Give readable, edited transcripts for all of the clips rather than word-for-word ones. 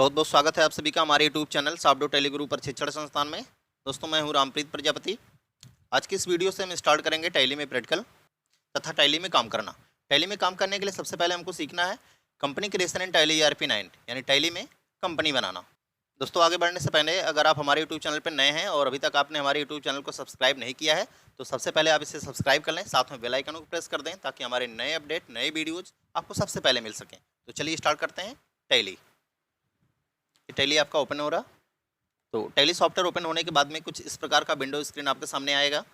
बहुत बहुत स्वागत है आप सभी का हमारे यूट्यूब चैनल सॉफ्टवेयर टेलीगुरु प्रशिक्षण संस्थान में। दोस्तों मैं हूं रामप्रीत प्रजापति। आज की इस वीडियो से हम स्टार्ट करेंगे टैली में प्रैक्टिकल तथा टैली में काम करना। टैली में काम करने के लिए सबसे पहले हमको सीखना है कंपनी क्रिएशन इन टैली ERP9 यानी टैली में कंपनी बनाना। दोस्तों आगे बढ़ने से पहले अगर आप हमारे यूट्यूब चैनल पर नए हैं और अभी तक आपने हमारे यूट्यूब चैनल को सब्सक्राइब नहीं किया है तो सबसे पहले आप इसे सब्सक्राब कर लें, साथ में बेल आइकन को प्रेस कर दें ताकि हमारे नए अपडेट नए वीडियोज़ आपको सबसे पहले मिल सकें। तो चलिए स्टार्ट करते हैं। टैली टैली आपका ओपन हो रहा। तो टैली सॉफ्टवेयर ओपन होने के बाद में कुछ इस प्रकार का विंडो स्क्रीन आपके सामने आएगा।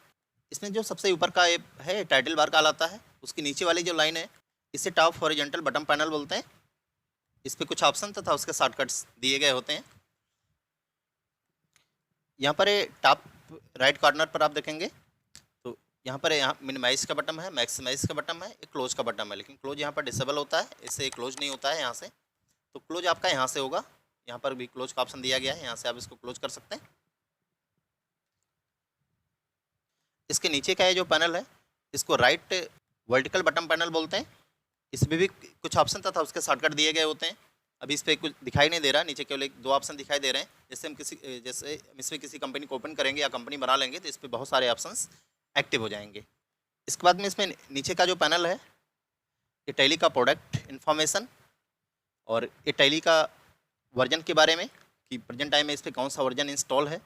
इसमें जो सबसे ऊपर का है टाइटल बार कहलाता है, उसकी नीचे वाली जो लाइन है इसे टॉप हॉरिजॉन्टल बटन पैनल बोलते हैं। इस पर कुछ ऑप्शन तथा उसके शॉर्टकट्स दिए गए होते हैं। यहाँ पर टॉप राइट कॉर्नर पर आप देखेंगे तो यहाँ पर मिनिमाइज का बटन है, मैक्सिमाइज का बटन है, एक क्लोज का बटन है, लेकिन क्लोज यहाँ पर डिसेबल होता है, इससे क्लोज नहीं होता है यहाँ से। तो क्लोज आपका यहाँ से होगा। यहाँ पर भी क्लोज का ऑप्शन दिया गया है, यहाँ से आप इसको क्लोज कर सकते हैं। इसके नीचे का ये जो पैनल है इसको राइट वर्टिकल बटन पैनल बोलते हैं। इसमें भी कुछ ऑप्शन तथा उसके शॉर्टकट दिए गए होते हैं। अभी इस पर कुछ दिखाई नहीं दे रहा, नीचे केवल दो ऑप्शन दिखाई दे रहे हैं। जैसे हम इसमें किसी कंपनी को ओपन करेंगे या कंपनी बना लेंगे तो इस पर बहुत सारे ऑप्शंस एक्टिव हो जाएंगे। इसके बाद में इसमें नीचे का जो पैनल है ये टैली का प्रोडक्ट इन्फॉर्मेशन और ये टैली का वर्जन के बारे में कि प्रेजेंट टाइम में इस पर कौन सा वर्जन इंस्टॉल है,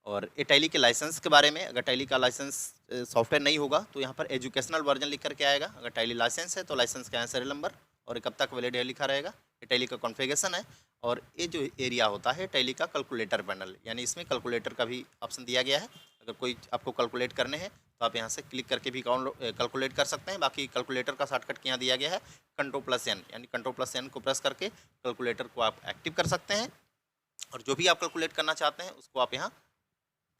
और ये टैली के लाइसेंस के बारे में। अगर टैली का लाइसेंस सॉफ्टवेयर नहीं होगा तो यहाँ पर एजुकेशनल वर्जन लिख करके आएगा। अगर टैली लाइसेंस है तो लाइसेंस का सीरियल नंबर और कब तक वैलिड है लिखा रहेगा। ये टैली का कॉन्फ़िगरेशन है। और ये जो एरिया होता है टैली का कैलकुलेटर पैनल, यानी इसमें कैलकुलेटर का भी ऑप्शन दिया गया है। अगर कोई आपको कैलकुलेट करने हैं तो आप यहाँ से क्लिक करके भी कैलकुलेट कर सकते हैं। बाकी कैलकुलेटर का शॉर्टकट यहाँ दिया गया है Ctrl+N, यानी Ctrl+N को प्रेस करके कैलकुलेटर को आप एक्टिव कर सकते हैं और जो भी आप कैलकुलेट करना चाहते हैं उसको आप यहाँ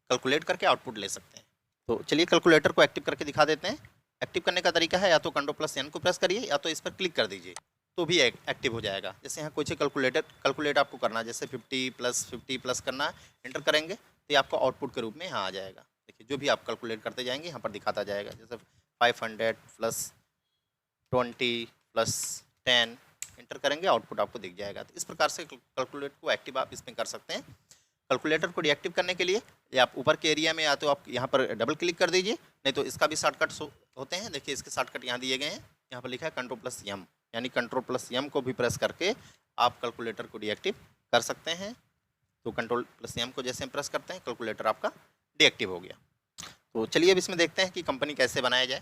कैलकुलेट करके आउटपुट ले सकते हैं। तो चलिए कैलकुलेटर को एक्टिव करके दिखा देते हैं। एक्टिव करने का तरीका है या तो Ctrl+N को प्रेस करिए या तो इस पर क्लिक कर दीजिए तो भी एक्टिव हो जाएगा। जैसे यहाँ कोई कैलकुलेट आपको करना है, जैसे 50+50+ करना है, एंटर करेंगे तो ये आपको आउटपुट के रूप में यहाँ आ जाएगा। देखिए जो भी आप कैलकुलेट करते जाएंगे यहाँ पर दिखाता जाएगा। जैसे 500+20+10 एंटर करेंगे आउटपुट आपको दिख जाएगा। तो इस प्रकार से कैलकुलेट को एक्टिव आप इसमें कर सकते हैं। कैलकुलेटर को डीएक्टिव करने के लिए या आप ऊपर के एरिया में या तो आप यहाँ पर डबल क्लिक कर दीजिए, नहीं तो इसका भी शॉर्टकट होते हैं। देखिए इसके शॉर्टकट यहाँ दिए गए हैं। यहाँ पर लिखा है Ctrl+M, यानी Ctrl+M को भी प्रेस करके आप कैलकुलेटर को डीएक्टिव कर सकते हैं। तो Ctrl+M को जैसे हम प्रेस करते हैं कैलकुलेटर आपका डीएक्टिव हो गया। तो चलिए अब इसमें देखते हैं कि कंपनी कैसे बनाया जाए।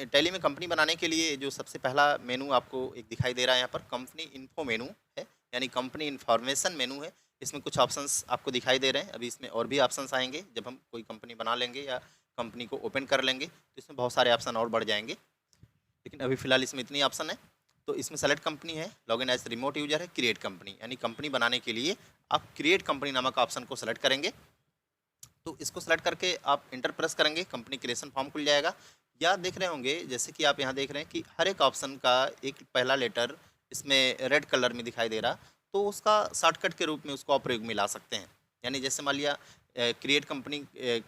टैली में कंपनी बनाने के लिए जो सबसे पहला मेनू आपको एक दिखाई दे रहा है यहाँ पर कंपनी इन्फो मेनू है, यानी कंपनी इन्फॉर्मेशन मेनू है। इसमें कुछ ऑप्शंस आपको दिखाई दे रहे हैं। अभी इसमें और भी ऑप्शंस आएंगे जब हम कोई कंपनी बना लेंगे या कंपनी को ओपन कर लेंगे तो इसमें बहुत सारे ऑप्शन और बढ़ जाएंगे, लेकिन अभी फ़िलहाल इसमें इतनी ऑप्शन है। तो इसमें सेलेक्ट कंपनी है, लॉगिन एज रिमोट यूजर है, क्रिएट कंपनी, यानी कंपनी बनाने के लिए आप क्रिएट कंपनी नामक ऑप्शन को सेलेक्ट करेंगे। तो इसको सेलेक्ट करके आप इंटर प्रेस करेंगे, कंपनी क्रिएशन फॉर्म खुल जाएगा। या देख रहे होंगे जैसे कि आप यहाँ देख रहे हैं कि हर एक ऑप्शन का एक पहला लेटर इसमें रेड कलर में दिखाई दे रहा, तो उसका शॉर्टकट के रूप में उसको आप प्रयोग में ला सकते हैं। यानी जैसे मान लिया क्रिएट कंपनी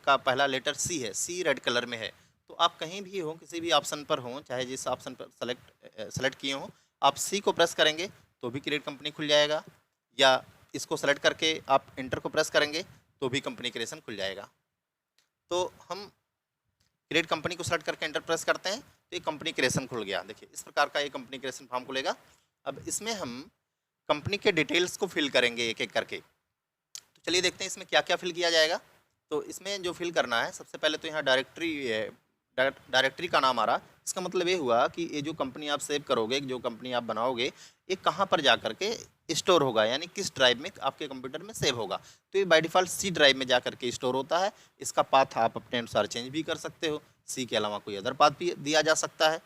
का पहला लेटर सी है, सी रेड कलर में है, तो आप कहीं भी हो किसी भी ऑप्शन पर हो, चाहे जिस ऑप्शन पर सेलेक्ट किए हों, आप सी को प्रेस करेंगे तो भी क्रिएट कंपनी खुल जाएगा, या इसको सेलेक्ट करके आप इंटर को प्रेस करेंगे तो भी कंपनी क्रिएशन खुल जाएगा। तो हम क्रिएट कंपनी को सेलेक्ट करके एंटर प्रेस करते हैं तो ये कंपनी क्रिएशन खुल गया। देखिए इस प्रकार का ये कंपनी क्रिएशन फॉर्म खुलेगा। अब इसमें हम कंपनी के डिटेल्स को फिल करेंगे एक एक करके। तो चलिए देखते हैं इसमें क्या क्या फिल किया जाएगा। तो इसमें जो फिल करना है सबसे पहले तो यहाँ डायरेक्टरी का नाम आ रहा। इसका मतलब ये हुआ कि ये जो कंपनी आप सेव करोगे, जो कंपनी आप बनाओगे, ये कहाँ पर जा करके स्टोर होगा, यानी किस ड्राइव में आपके कंप्यूटर में सेव होगा। तो ये बाय डिफ़ॉल्ट सी ड्राइव में जा करके स्टोर होता है। इसका पाथ आप अपने अनुसार चेंज भी कर सकते हो, सी के अलावा कोई अदर पाथ भी दिया जा सकता है।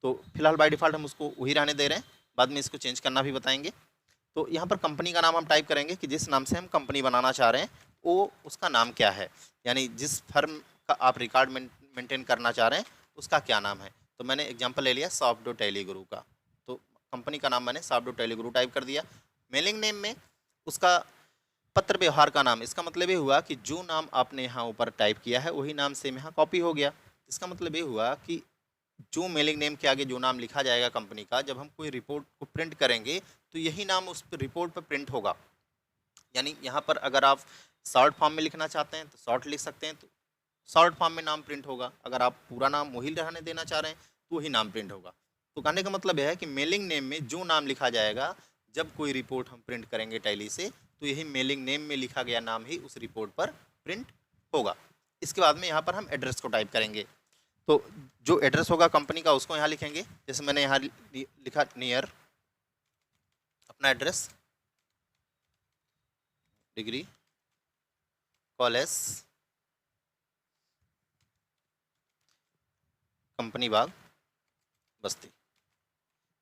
तो फिलहाल बाय डिफ़ॉल्ट हम उसको वही रहने दे रहे हैं, बाद में इसको चेंज करना भी बताएंगे। तो यहाँ पर कंपनी का नाम हम टाइप करेंगे कि जिस नाम से हम कंपनी बनाना चाह रहे हैं वो उसका नाम क्या है, यानी जिस फर्म का आप रिकॉर्ड मेंटेन करना चाह रहे हैं उसका क्या नाम है। तो मैंने एग्जांपल ले लिया सॉफ्टवेयर टेलीगुरु का, तो कंपनी का नाम मैंने सॉफ्टवेयर टेलीगुरु टाइप कर दिया। मेलिंग नेम में उसका पत्र व्यवहार का नाम, इसका मतलब ये हुआ कि जो नाम आपने यहाँ ऊपर टाइप किया है वही नाम सेम यहाँ कॉपी हो गया। इसका मतलब ये हुआ कि जो मेलिंग नेम के आगे जो नाम लिखा जाएगा कंपनी का, जब हम कोई रिपोर्ट को प्रिंट करेंगे तो यही नाम उस रिपोर्ट पर प्रिंट होगा। यानी यहाँ पर अगर आप शॉर्ट फॉर्म में लिखना चाहते हैं तो शॉर्ट लिख सकते हैं, तो शॉर्ट फॉर्म में नाम प्रिंट होगा। अगर आप पूरा नाम वही रहने देना चाह रहे हैं तो वही नाम प्रिंट होगा। तो कहने का मतलब यह है कि मेलिंग नेम में जो नाम लिखा जाएगा जब कोई रिपोर्ट हम प्रिंट करेंगे टैली से, तो यही मेलिंग नेम में लिखा गया नाम ही उस रिपोर्ट पर प्रिंट होगा। इसके बाद में यहाँ पर हम एड्रेस को टाइप करेंगे। तो जो एड्रेस होगा कंपनी का उसको यहाँ लिखेंगे। जैसे मैंने यहाँ लिखा नियर अपना एड्रेस, डिग्री कॉलेज कंपनी बाग बस्ती,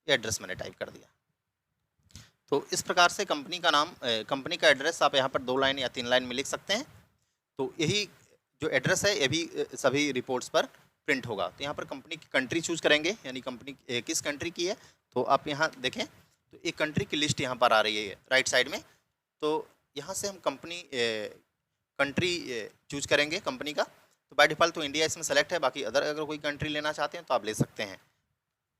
ये एड्रेस मैंने टाइप कर दिया। तो इस प्रकार से कंपनी का नाम, कंपनी का एड्रेस आप यहाँ पर 2 लाइन या 3 लाइन में लिख सकते हैं। तो यही जो एड्रेस है ये भी सभी रिपोर्ट्स पर प्रिंट होगा। तो यहाँ पर कंपनी की कंट्री चूज करेंगे, यानी कंपनी किस कंट्री की है। तो आप यहाँ देखें तो एक कंट्री की लिस्ट यहाँ पर आ रही है राइट साइड में। तो यहाँ से हम कंट्री चूज करेंगे कंपनी का। तो बाय डिफ़ॉल्ट तो इंडिया इसमें सेलेक्ट है, बाकी अगर कोई कंट्री लेना चाहते हैं तो आप ले सकते हैं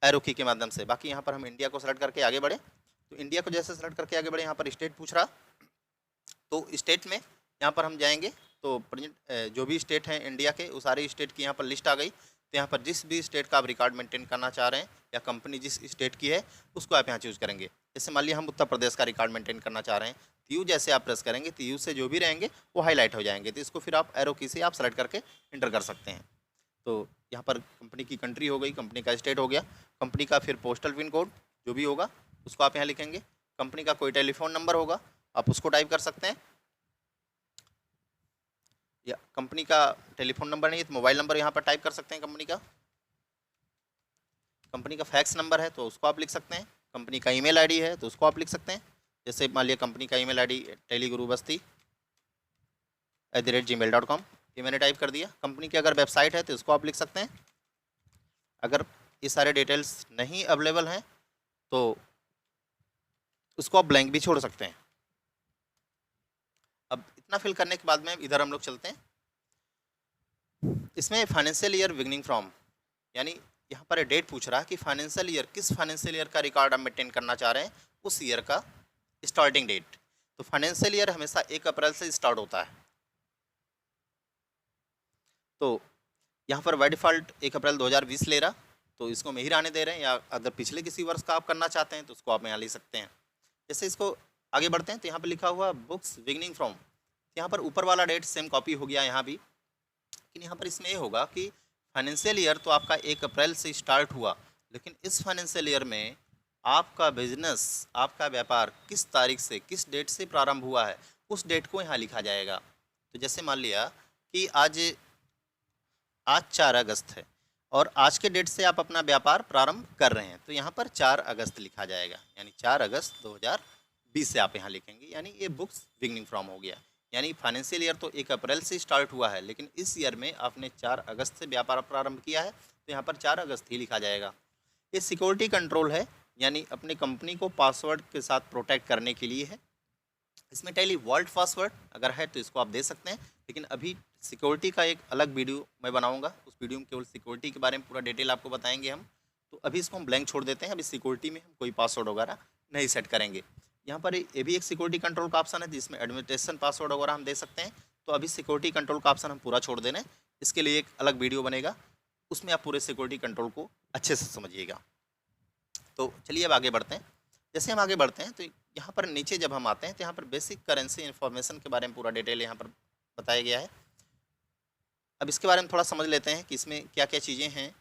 एरो की के माध्यम से। बाकी यहाँ पर हम इंडिया को सेलेक्ट करके आगे बढ़े। तो इंडिया को जैसे सेलेक्ट करके आगे बढ़े, यहाँ पर स्टेट पूछ रहा, तो स्टेट में यहाँ पर हम जाएंगे। तो प्रेजेंट जो भी स्टेट हैं इंडिया के, वो सारी स्टेट की यहाँ पर लिस्ट आ गई। तो यहाँ पर जिस भी स्टेट का आप रिकॉर्ड मेंटेन करना चाह रहे हैं या कंपनी जिस स्टेट की है उसको आप यहाँ चूज़ करेंगे। जैसे मान लिया हम उत्तर प्रदेश का रिकॉर्ड मेंटेन करना चाह रहे हैं, तो यू जैसे आप प्रेस करेंगे तो यू से जो भी रहेंगे वो हाईलाइट हो जाएंगे। तो इसको फिर आप एरो की से आप सेलेक्ट करके इंटर कर सकते हैं। तो यहाँ पर कंपनी की कंट्री हो गई, कंपनी का स्टेट हो गया, कंपनी का फिर पोस्टल पिन कोड जो भी होगा उसको आप यहाँ लिखेंगे। कंपनी का कोई टेलीफोन नंबर होगा आप उसको टाइप कर सकते हैं, या कंपनी का टेलीफोन नंबर नहीं है तो मोबाइल नंबर यहाँ पर टाइप कर सकते हैं कंपनी का। कंपनी का फैक्स नंबर है तो उसको आप लिख सकते हैं। कंपनी का ईमेल आईडी है तो उसको आप लिख सकते हैं। जैसे मान लिया कंपनी का ईमेल आईडी teligurubasti@gmail.com, ये मैंने टाइप कर दिया। कंपनी की अगर वेबसाइट है तो इसको आप लिख सकते हैं। अगर ये सारे डिटेल्स नहीं अवेलेबल हैं तो उसको आप ब्लैंक भी छोड़ सकते हैं। अब इतना फिल करने के बाद में इधर हम लोग चलते हैं। इसमें फाइनेंशियल ईयर बिगनिंग फ्रॉम, यानी यहाँ पर डेट पूछ रहा है कि फाइनेंशियल ईयर, किस फाइनेंशियल ईयर का रिकॉर्ड आप मेंटेन करना चाह रहे हैं, उस ईयर का स्टार्टिंग डेट। तो फाइनेंशियल ईयर हमेशा 1 अप्रैल से स्टार्ट होता है। तो यहाँ पर बाय डिफ़ॉल्ट 1 अप्रैल 2020 ले रहा, तो इसको में ही रहने दे रहे हैं। या अगर पिछले किसी वर्ष का आप करना चाहते हैं तो उसको आप यहाँ ले सकते हैं। जैसे इसको आगे बढ़ते हैं तो यहाँ पर लिखा हुआ बुक्स बिगनिंग फ्रॉम, यहाँ पर ऊपर वाला डेट सेम कॉपी हो गया यहाँ भी, लेकिन यहाँ पर इसमें ये होगा कि फाइनेंशियल ईयर तो आपका 1 अप्रैल से स्टार्ट हुआ, लेकिन इस फाइनेंशियल ईयर में आपका बिजनेस, आपका व्यापार किस तारीख से, किस डेट से प्रारंभ हुआ है, उस डेट को यहाँ लिखा जाएगा। तो जैसे मान लिया कि आज 4 अगस्त है और आज के डेट से आप अपना व्यापार प्रारंभ कर रहे हैं, तो यहाँ पर 4 अगस्त लिखा जाएगा, यानी 4 अगस्त 2020 से आप यहाँ लिखेंगे, यानी ये बुक्स बिगनिंग फ्रॉम हो गया। यानी फाइनेंशियल ईयर तो 1 अप्रैल से स्टार्ट हुआ है, लेकिन इस ईयर में आपने 4 अगस्त से व्यापार प्रारंभ किया है, तो यहाँ पर 4 अगस्त ही लिखा जाएगा। ये सिक्योरिटी कंट्रोल है, यानी अपने कंपनी को पासवर्ड के साथ प्रोटेक्ट करने के लिए है। इसमें टैली वॉल्ट पासवर्ड अगर है तो इसको आप दे सकते हैं, लेकिन अभी सिक्योरिटी का एक अलग वीडियो मैं बनाऊंगा, उस वीडियो में केवल सिक्योरिटी के बारे में पूरा डिटेल आपको बताएंगे हम। तो अभी इसको हम ब्लैंक छोड़ देते हैं, अभी सिक्योरिटी में हम कोई पासवर्ड वगैरह नहीं सेट करेंगे। यहाँ पर ये भी एक सिक्योरिटी कंट्रोल का ऑप्शन है जिसमें एडमिनिस्ट्रेशन पासवर्ड वगैरह हम दे सकते हैं। तो अभी सिक्योरिटी कंट्रोल का ऑप्शन हम पूरा छोड़ देना है, इसके लिए एक अलग वीडियो बनेगा, उसमें आप पूरे सिक्योरिटी कंट्रोल को अच्छे से समझिएगा। तो चलिए अब आगे बढ़ते हैं। जैसे हम आगे बढ़ते हैं तो यहाँ पर नीचे जब हम आते हैं तो यहाँ पर बेसिक करेंसी इन्फॉर्मेशन के बारे में पूरा डिटेल यहाँ पर बताया गया है। अब इसके बारे में थोड़ा समझ लेते हैं कि इसमें क्या क्या चीज़ें हैं।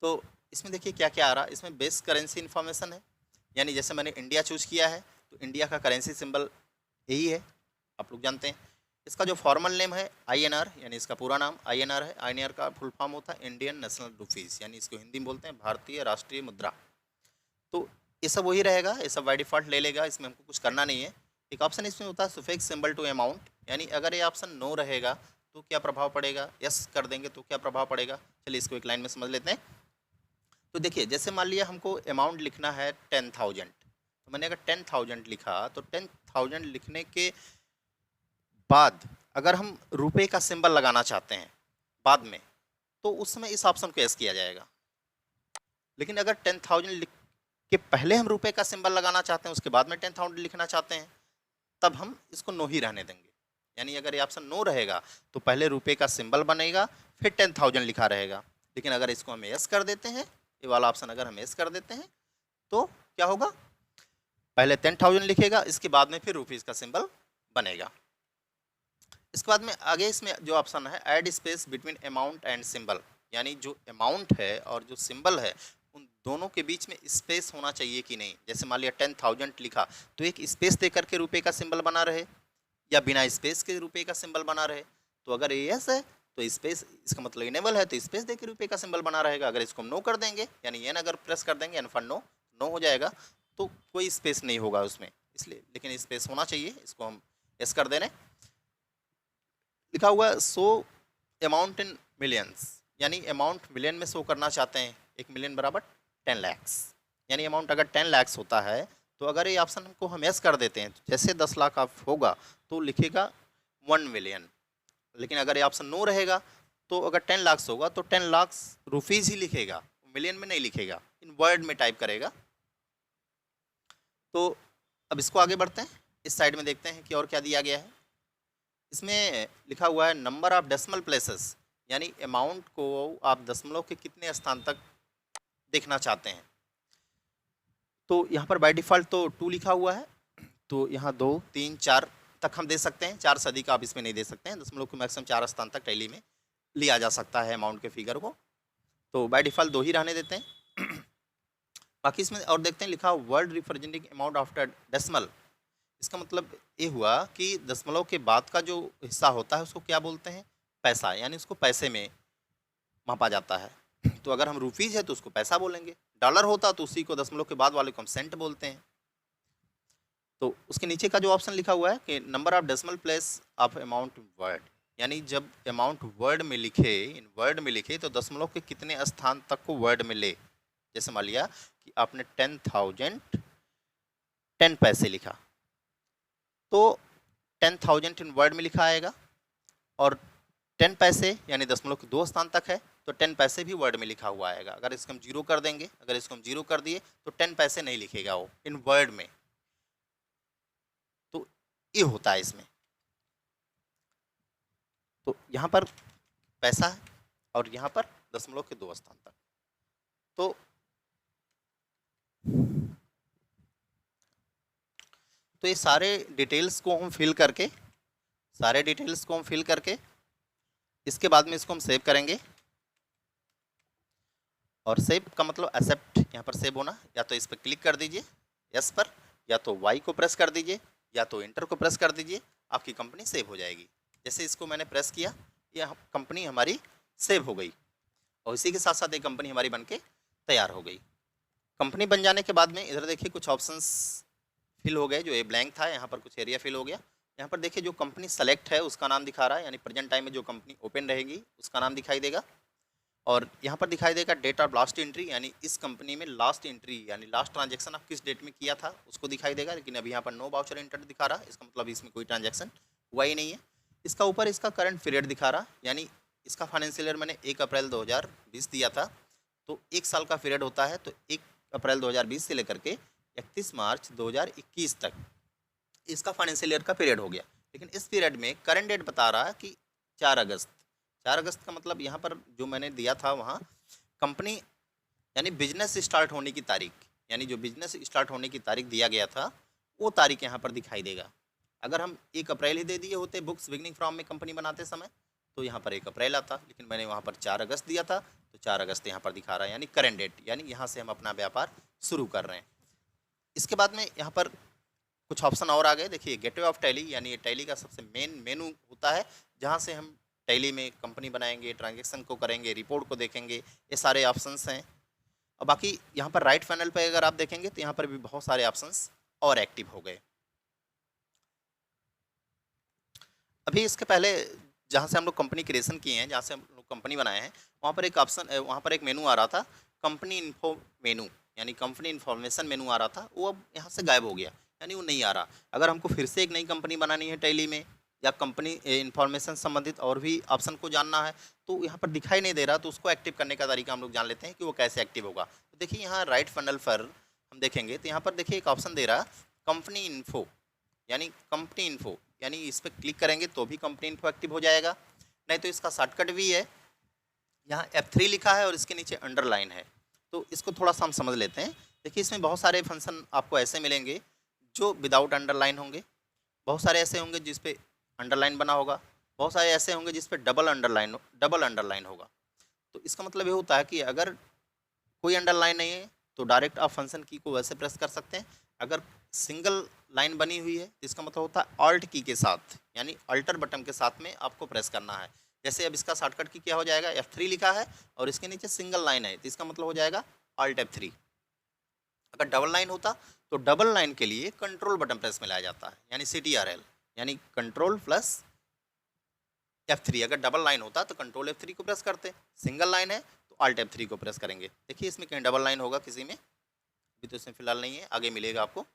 तो इसमें देखिए क्या क्या आ रहा है। इसमें बेसिक करेंसी इन्फॉर्मेशन है, यानी जैसे मैंने इंडिया चूज़ किया है तो इंडिया का करेंसी सिंबल यही है, आप लोग जानते हैं। इसका जो फॉर्मल नेम है INR, यानी इसका पूरा नाम INR है। INR का फुल फॉर्म होता है इंडियन नेशनल रुपीज़, यानी इसको हिंदी में बोलते हैं भारतीय राष्ट्रीय मुद्रा। तो ये सब वही रहेगा, ये सब बाय डिफ़ॉल्ट ले लेगा, इसमें हमको कुछ करना नहीं है। एक ऑप्शन इसमें होता है सुफिक्स सिंबल टू अमाउंट, यानी अगर ये ऑप्शन नो रहेगा तो क्या प्रभाव पड़ेगा, यस कर देंगे तो क्या प्रभाव पड़ेगा। चलिए इसको एक लाइन में समझ लेते हैं। तो देखिए जैसे मान लिया हमको अमाउंट लिखना है 10,000, तो मैंने अगर 10,000 लिखा तो 10,000 लिखने के बाद अगर हम रुपए का सिंबल लगाना चाहते हैं बाद में, तो उस समय इस ऑप्शन को यस किया जाएगा। लेकिन अगर 10,000 लिख के पहले हम रुपए का सिंबल लगाना चाहते हैं, उसके बाद में 10,000 लिखना चाहते हैं, तब हम इसको नो ही रहने देंगे। यानी अगर ये ऑप्शन नो रहेगा तो पहले रुपए का सिंबल बनेगा, फिर 10,000 लिखा रहेगा। लेकिन अगर इसको हम यस कर देते हैं, ये वाला ऑप्शन अगर हम यस कर देते हैं, तो क्या होगा, पहले 10,000 लिखेगा, इसके बाद में फिर रुपीज़ का सिंबल बनेगा। इसके बाद में आगे इसमें जो ऑप्शन है add space between amount and symbol, यानी जो अमाउंट है और जो सिंबल है उन दोनों के बीच में स्पेस होना चाहिए कि नहीं। जैसे मान लिया 10,000 लिखा तो एक स्पेस दे करके रुपए का सिंबल बना रहे, या बिना स्पेस के रुपए का सिंबल बना रहे। तो अगर ये यस है तो स्पेस, इसका मतलब इनेबल है तो स्पेस दे के रुपए का सिंबल बना रहेगा। अगर इसको हम नो कर देंगे, यानी एन अगर प्रेस कर देंगे, एन फॉर नो, नो हो जाएगा, तो कोई स्पेस नहीं होगा उसमें, इसलिए। लेकिन स्पेस होना चाहिए, इसको हम यस कर दे रहे हैं। लिखा हुआ है शो अमाउंट इन मिलियंस, यानी अमाउंट मिलियन में शो करना चाहते हैं। 1 मिलियन बराबर 10 लाख, यानी अमाउंट अगर 10 लाख होता है तो अगर ये ऑप्शन को हम यस कर देते हैं, जैसे 10 लाख आप होगा तो लिखेगा 1 मिलियन। लेकिन अगर ये ऑप्शन नो रहेगा तो अगर 10 लाख होगा तो 10 लाख रुपीज़ ही लिखेगा, मिलियन में नहीं लिखेगा, इन वर्ड में टाइप करेगा। तो अब इसको आगे बढ़ते हैं, इस साइड में देखते हैं कि और क्या दिया गया है। इसमें लिखा हुआ है नंबर ऑफ डेसिमल प्लेसेस, यानी अमाउंट को आप दशमलव के कितने स्थान तक देखना चाहते हैं। तो यहाँ पर बाय डिफ़ॉल्ट तो 2 लिखा हुआ है, तो यहाँ 2, 3, 4 तक हम दे सकते हैं। 4 से अधिक आप इसमें नहीं दे सकते हैं। दशमलव को मैक्सिमम 4 स्थान तक टैली में लिया जा सकता है अमाउंट के फिगर को, तो बाय डिफ़ॉल्ट 2 ही रहने देते हैं। बाकी इसमें और देखते हैं, लिखा word representing amount after decimal. इसका मतलब ये हुआ कि दशमलव के बाद का जो हिस्सा होता है उसको क्या बोलते हैं, पैसा, यानी उसको पैसे में मापा जाता है। तो अगर हम रुपीज़ है तो उसको पैसा बोलेंगे, डॉलर होता तो उसी को दशमलव के बाद वाले को हम सेंट बोलते हैं। तो उसके नीचे का जो ऑप्शन लिखा हुआ है कि number of decimal place of amount word, यानी जब अमाउंट वर्ड में लिखे, इन वर्ड में लिखे तो दशमलव के कितने स्थान तक को वर्ड में ले। जैसे मान लिया कि आपने 10,000 10 पैसे लिखा, तो 10,000 इन वर्ड में लिखा आएगा, और 10 पैसे यानी दशमलव के 2 स्थान तक है तो 10 पैसे भी वर्ड में लिखा हुआ आएगा। अगर इसको हम 0 कर देंगे, अगर इसको हम 0 कर दिए तो 10 पैसे नहीं लिखेगा वो इन वर्ड में। तो ये होता है इसमें। तो यहाँ पर पैसा है और यहाँ पर दशमलव के 2 स्थान तक। तो ये सारे डिटेल्स को हम फिल करके इसके बाद में इसको हम सेव करेंगे। और सेव का मतलब एक्सेप्ट, यहाँ पर सेव होना, या तो इस पर क्लिक कर दीजिए यस पर, या तो वाई को प्रेस कर दीजिए, या तो इंटर को प्रेस कर दीजिए, आपकी कंपनी सेव हो जाएगी। जैसे इसको मैंने प्रेस किया, ये कंपनी हमारी सेव हो गई, और इसी के साथ साथ ये कंपनी हमारी बनके तैयार हो गई। कंपनी बन जाने के बाद में इधर देखिए कुछ ऑप्शंस फिल हो गए, जो ये ब्लैंक था यहाँ पर कुछ एरिया फिल हो गया। यहाँ पर देखिए जो कंपनी सेलेक्ट है उसका नाम दिखा रहा है, यानी प्रेजेंट टाइम में जो कंपनी ओपन रहेगी उसका नाम दिखाई देगा। और यहाँ पर दिखाई देगा डेट ऑफ लास्ट एंट्री, यानी इस कंपनी में लास्ट एंट्री यानी लास्ट ट्रांजैक्शन आप किस डेट में किया था उसको दिखाई देगा। लेकिन अभी यहाँ पर नो वाउचर एंटर दिखा रहा है, इसका मतलब इसमें कोई ट्रांजैक्शन हुआ ही नहीं है। इसका ऊपर इसका करंट पीरियड दिखा रहा, यानी इसका फाइनेंशियल ईयर मैंने 1 अप्रैल 2020 दिया था, तो 1 साल का पीरियड होता है। तो 1 अप्रैल 2020 से लेकर के 31 मार्च 2021 तक इसका फाइनेंशियल ईयर का पीरियड हो गया। लेकिन इस पीरियड में करंट डेट बता रहा है कि 4 अगस्त। 4 अगस्त का मतलब यहाँ पर जो मैंने दिया था वहाँ कंपनी यानी बिजनेस स्टार्ट होने की तारीख, यानी जो बिजनेस स्टार्ट होने की तारीख दिया गया था वो तारीख यहाँ पर दिखाई देगा। अगर हम 1 अप्रैल ही दे दिए होते बुक्स बिगनिंग फ्रॉम में कंपनी बनाते समय तो यहाँ पर 1 अप्रैल आता, लेकिन मैंने वहाँ पर 4 अगस्त दिया था तो 4 अगस्त यहाँ पर दिखा रहा है, यानी करंट डेट, यानी यहाँ से हम अपना व्यापार शुरू कर रहे हैं। इसके बाद में यहाँ पर कुछ ऑप्शन और आ गए। देखिए गेटवे ऑफ टैली, यानी ये टैली का सबसे मेन मेनू होता है जहाँ से हम टैली में कंपनी बनाएंगे, ट्रांजैक्शन को करेंगे, रिपोर्ट को देखेंगे, ये सारे ऑप्शंस हैं। और बाकी यहाँ पर राइट पैनल पे अगर आप देखेंगे तो यहाँ पर भी बहुत सारे ऑप्शंस और एक्टिव हो गए। अभी इसके पहले जहाँ से हम लोग कंपनी क्रिएशन किए हैं, जहाँ से हम लोग कंपनी बनाए हैं, वहाँ पर एक ऑप्शन, वहाँ पर एक मेनू आ रहा था कंपनी इन्फो मेनू, यानी कंपनी इन्फॉर्मेशन मेनू आ रहा था, वो अब यहाँ से गायब हो गया, यानी वो नहीं आ रहा। अगर हमको फिर से एक नई कंपनी बनानी है टैली में या कंपनी इंफॉर्मेशन संबंधित और भी ऑप्शन को जानना है तो यहाँ पर दिखाई नहीं दे रहा, तो उसको एक्टिव करने का तरीका हम लोग जान लेते हैं कि वो कैसे एक्टिव होगा। तो देखिए यहाँ राइट फनल पर हम देखेंगे तो यहाँ पर देखिए एक ऑप्शन दे रहा कंपनी इन्फो, यानी इस पर क्लिक करेंगे तो भी कंपनी इन्फो एक्टिव हो जाएगा। नहीं तो इसका शॉर्टकट भी है, यहाँ F3 लिखा है और इसके नीचे अंडरलाइन है, तो इसको थोड़ा सा हम समझ लेते हैं। देखिए इसमें बहुत सारे फंक्शन आपको ऐसे मिलेंगे जो विदाउट अंडरलाइन होंगे, बहुत सारे ऐसे होंगे जिस पे अंडरलाइन बना होगा, बहुत सारे ऐसे होंगे जिस पे डबल अंडरलाइन होगा। तो इसका मतलब ये होता है कि अगर कोई अंडरलाइन नहीं है तो डायरेक्ट आप फंक्शन की को वैसे प्रेस कर सकते हैं। अगर सिंगल लाइन बनी हुई है तो इसका मतलब होता है ऑल्ट की के साथ, यानी अल्टर बटन के साथ में आपको प्रेस करना है। जैसे अब इसका शॉर्टकट की क्या हो जाएगा, F3 लिखा है और इसके नीचे सिंगल लाइन है तो इसका मतलब हो जाएगा ऑल्ट F3। अगर डबल लाइन होता तो डबल लाइन के लिए कंट्रोल बटन प्रेस में लाया जाता है, यानी CTRL, यानी कंट्रोल प्लस F3। अगर डबल लाइन होता तो कंट्रोल F3 को प्रेस करते, सिंगल लाइन है तो ऑल्ट F3 को प्रेस करेंगे। देखिए इसमें कहीं डबल लाइन होगा किसी में, अभी तो इसमें फिलहाल नहीं है, आगे मिलेगा आपको।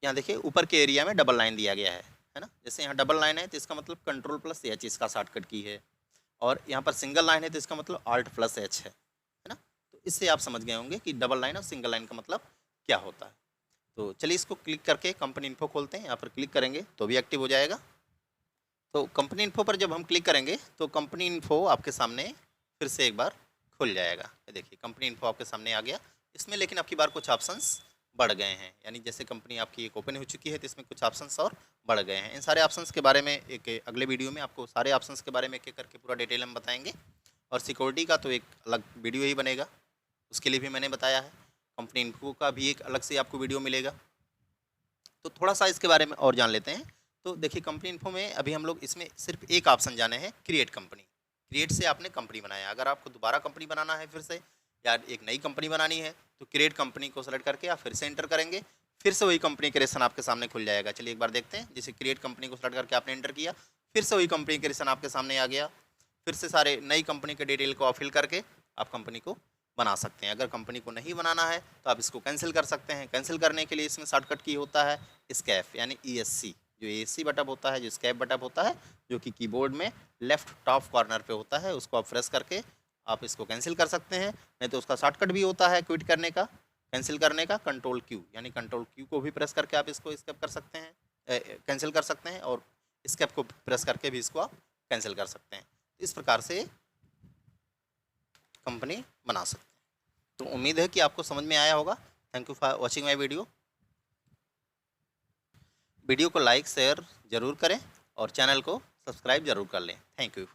यहाँ देखिए ऊपर के एरिया में डबल लाइन दिया गया है ना। जैसे यहाँ डबल लाइन है तो इसका मतलब कंट्रोल प्लस H इसका शॉर्टकट की है, और यहाँ पर सिंगल लाइन है तो इसका मतलब ऑल्ट प्लस H है ना। तो इससे आप समझ गए होंगे कि डबल लाइन और सिंगल लाइन का मतलब क्या होता है। तो चलिए इसको क्लिक करके कंपनी इन्फो खोलते हैं, यहाँ पर क्लिक करेंगे तो भी एक्टिव हो जाएगा। तो कंपनी इन्फो पर जब हम क्लिक करेंगे तो कंपनी इन्फो आपके सामने फिर से एक बार खुल जाएगा। देखिए कंपनी इन्फो आपके सामने आ गया इसमें, लेकिन आपकी बार कुछ ऑप्शंस बढ़ गए हैं, यानी जैसे कंपनी आपकी एक ओपन हो चुकी है तो इसमें कुछ ऑप्शंस और बढ़ गए हैं। इन सारे ऑप्शंस के बारे में एक अगले वीडियो में आपको सारे ऑप्शंस के बारे में एक एक करके पूरा डिटेल हम बताएंगे, और सिक्योरिटी का तो एक अलग वीडियो ही बनेगा, उसके लिए भी मैंने बताया है। कंपनी इन्फो का भी एक अलग से आपको वीडियो मिलेगा। तो थोड़ा सा इसके बारे में और जान लेते हैं। तो देखिए कंपनी इन्फो में अभी हम लोग इसमें सिर्फ एक ऑप्शन जाने हैं, क्रिएट कंपनी। क्रिएट से आपने कंपनी बनाया, अगर आपको दोबारा कंपनी बनाना है फिर से, या एक नई कंपनी बनानी है तो क्रिएट कंपनी को सेलेक्ट करके आप फिर से एंटर करेंगे, फिर से वही कंपनी क्रिएशन आपके सामने खुल जाएगा। चलिए एक बार देखते हैं। जैसे क्रिएट कंपनी को सेलेक्ट करके आपने एंटर किया, फिर से वही कंपनी क्रिएशन आपके सामने आ गया, फिर से सारे नई कंपनी के डिटेल को फिल करके आप कंपनी को बना सकते हैं। अगर कंपनी को नहीं बनाना है तो आप इसको कैंसिल कर सकते हैं। कैंसिल करने के लिए इसमें शॉर्टकट की होता है एस्केप, यानी ESC, जो ESC बटन होता है, जो एस्केप बटन होता है, जो कि कीबोर्ड में लेफ्ट टॉप कॉर्नर पे होता है, उसको आप प्रेस करके आप इसको कैंसिल कर सकते हैं। नहीं तो उसका शॉर्टकट भी होता है क्विट करने का, कैंसिल करने का, कंट्रोल Q, यानी कंट्रोल Q को भी प्रेस करके आप इसको एस्केप कर सकते हैं, कैंसिल कर सकते हैं, और एस्केप को प्रेस करके भी इसको आप कैंसिल कर सकते हैं। इस प्रकार से कंपनी बना सकते हैं। तो उम्मीद है कि आपको समझ में आया होगा। Thank you for watching my video. Video को लाइक शेयर ज़रूर करें और चैनल को सब्सक्राइब ज़रूर कर लें। Thank you.